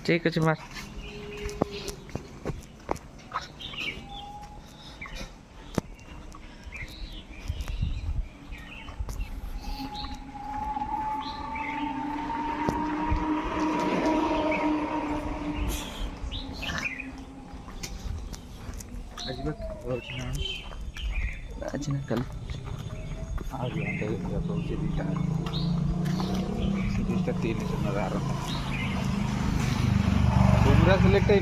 ठीक अच्छे मार आज ना कल आज सीरीज तीन बुमरा सिलेक्ट है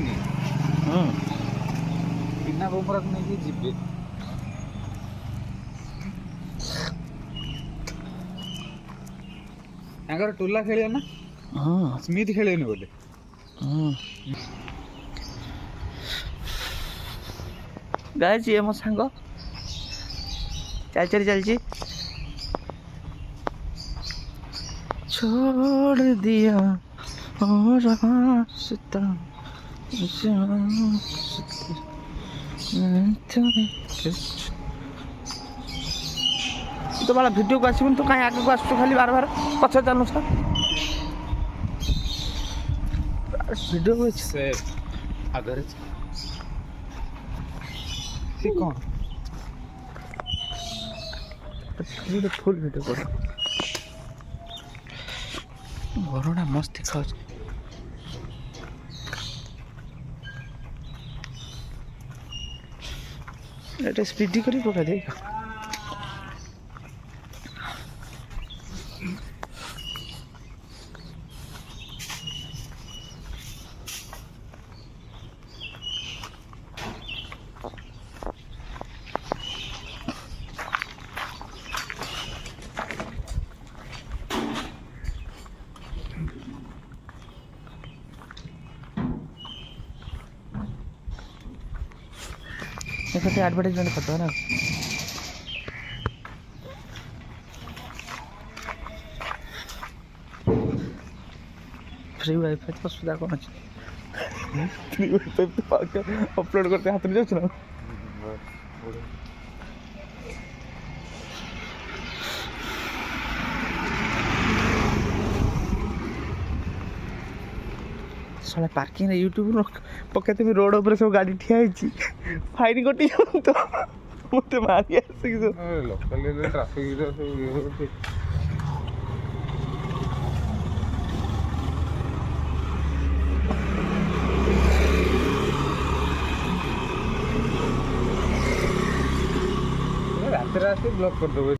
बिना बुमरा को नहीं जीवे टोला खेल ना स्मिथ खेल बोले गाइस ये मो सांग चल चल छोड़ दिया और रास्ता तो बड़ा वीडियो को आसबन तो कहीं आगे को आस खाली बार बार पछ चलू सर वीडियो को से अगर सी कौन फुल वीडियो कर घरटा मस्त देखा এটা স্পিডি করে পকা দেই एक एडवर्टाइजमेंट करता है ना फ्री वाईफाई तो सुधा कौन अच्छी फ्री वाईफाई तो अपलोड करते हाथ में जाओ ना साला पार्किंग यूट्यूब पकते भी रोड ऊपर सब गाड़ी ठिया फाइन कटि तो मत मारी लोकल ट्राफिक रात ब्लॉक कर दो